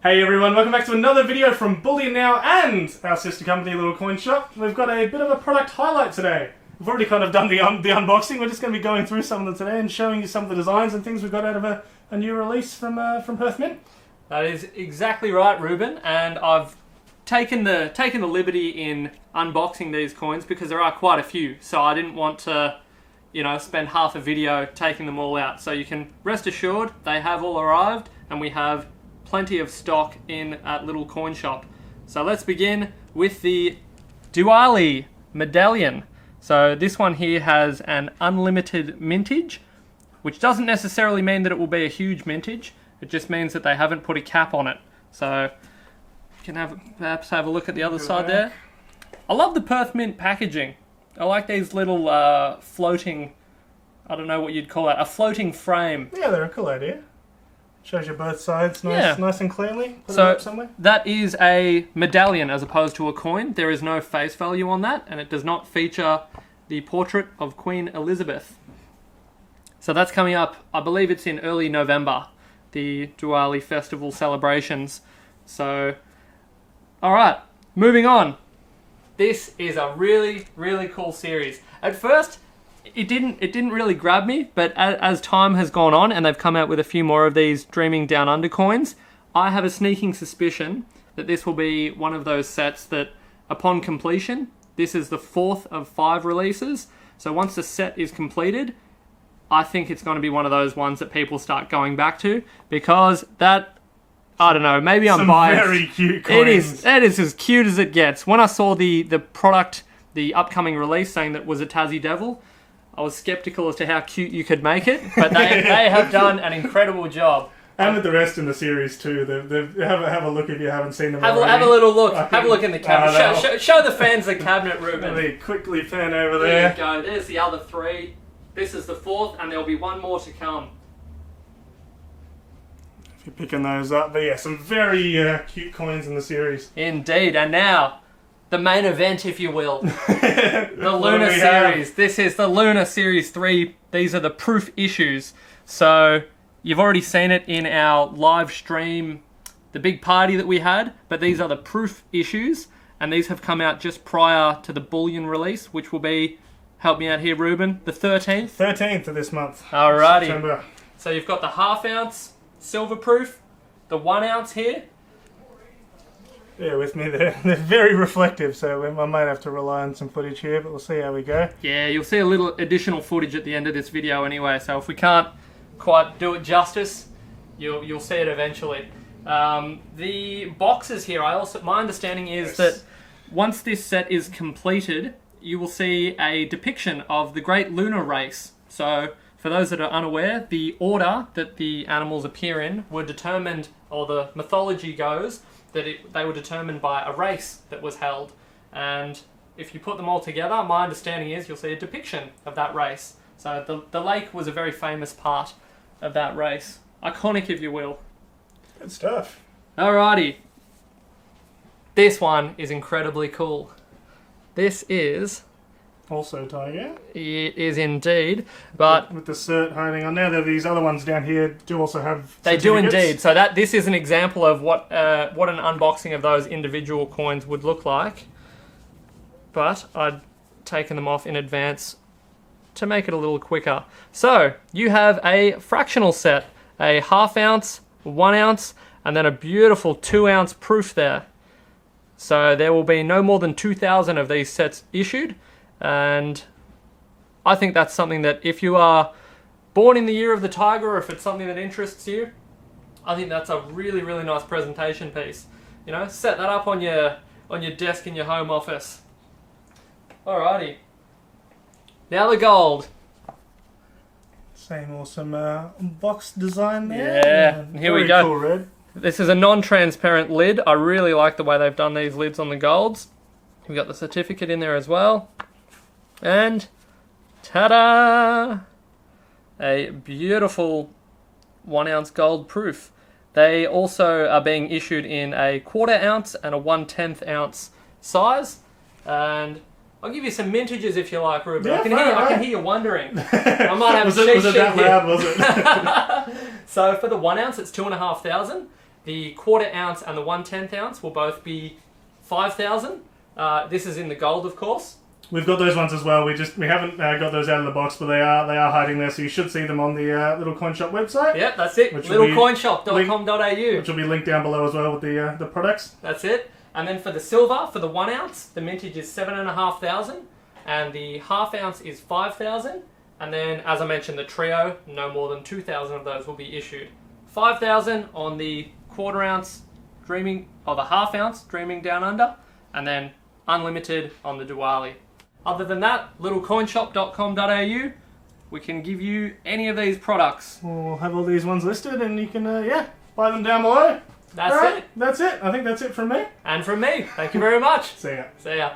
Hey everyone, welcome back to another video from Bullion Now and our sister company, Little Coin Shop. We've got a bit of a product highlight today. We've already kind of done the unboxing. We're just going to be going through some of them today and showing you some of the designs and things we've got out of a new release from Perth Mint. That is exactly right, Ruben. And I've taken the liberty in unboxing these coins because there are quite a few. So I didn't want to, spend half a video taking them all out. So you can rest assured they have all arrived, and we have plenty of stock in at Little Coin Shop. So let's begin with the Diwali medallion. So this one here has an unlimited mintage, which doesn't necessarily mean that it will be a huge mintage. It just means that they haven't put a cap on it. So you can perhaps have a look at the other side there. I love the Perth Mint packaging. I like these little floating, I don't know what you'd call it, a floating frame. Yeah, they're a cool idea. Shows you both sides nice and cleanly. Put it up somewhere. That is a medallion as opposed to a coin. There is no face value on that, and it does not feature the portrait of Queen Elizabeth. So that's coming up, I believe it's in early November, the Diwali festival celebrations. So, alright, moving on. This is a really, really cool series. At first, it didn't really grab me, but as time has gone on and they've come out with a few more of these Dreaming Down Under coins, I have a sneaking suspicion that this will be one of those sets that, upon completion, this is the 4th of 5 releases, so once the set is completed, I think it's going to be one of those ones that people start going back to, because that, I don't know, maybe I'm biased. Some very cute coins. It is as cute as it gets. When I saw the product, the upcoming release saying that was a Tassie Devil, I was skeptical as to how cute you could make it, but they have done an incredible job. And with the rest in the series too. Have a look if you haven't seen them already. Have a little look. Have a look in the cabinet. Show the fans the cabinet, Ruben. Let me quickly pan over there. There you go. There's the other 3. This is the 4th, and there'll be one more to come. If you're picking those up. But yeah, some very cute coins in the series. Indeed. And now, the main event, if you will. The Lunar Series. This is the Lunar Series 3. These are the proof issues. So, you've already seen it in our live stream, the big party that we had, but these are the proof issues, and these have come out just prior to the Bullion release, which will be, help me out here, Ruben, the 13th? 13th of this month. Alrighty. September. So you've got the ½ ounce silver proof, the 1 ounce here. Yeah, with me, they're very reflective, so I might have to rely on some footage here, but we'll see how we go. Yeah, you'll see a little additional footage at the end of this video anyway, so if we can't quite do it justice, you'll see it eventually. The boxes here, my understanding is that once this set is completed, you will see a depiction of the Great Lunar Race. So, for those that are unaware, the order that the animals appear in were determined, or the mythology goes, that they were determined by a race that was held. And if you put them all together, my understanding is you'll see a depiction of that race. So the lake was a very famous part of that race. Iconic, if you will. Good stuff. Alrighty. This one is incredibly cool. This is... Also tiger. It is indeed, but... With the cert hiding on there, these other ones down here do also have They do indeed. So this is an example of what an unboxing of those individual coins would look like. But I'd taken them off in advance to make it a little quicker. So, you have a fractional set, a ½ ounce, 1 ounce, and then a beautiful 2 ounce proof there. So there will be no more than 2,000 of these sets issued, and I think that's something that if you are born in the year of the tiger, or if it's something that interests you, I think that's a really, really nice presentation piece. Set that up on your desk in your home office. Alrighty. Now the gold. Same awesome box design there. Yeah, and here we go. Cool red. This is a non-transparent lid. I really like the way they've done these lids on the golds. We've got the certificate in there as well. And, ta-da! A beautiful 1 ounce gold proof. They also are being issued in a 1/4 ounce and a 1/10 ounce size. And I'll give you some mintages if you like, Ruben. Yeah, I can hear you wondering. I might have was it that loud, was it? So for the 1 ounce, it's 2,500. The quarter ounce and the 1/10 ounce will both be 5,000. This is in the gold, of course. We've got those ones as well. We haven't got those out of the box, but they are hiding there, so you should see them on the Little Coin Shop website. Yep, that's it. Littlecoinshop.com.au. Which will be linked down below as well with the products. That's it. And then for the silver, for the 1 ounce, the mintage is 7,500, and the half ounce is 5,000. And then, as I mentioned, the trio, no more than 2,000 of those will be issued. 5,000 on the quarter ounce Dreaming, or the half ounce Dreaming Down Under, and then unlimited on the Diwali. Other than that, littlecoinshop.com.au, we can give you any of these products. We'll have all these ones listed, and you can buy them down below. That's it. That's it. I think that's it from me. And from me. Thank you very much. See ya. See ya.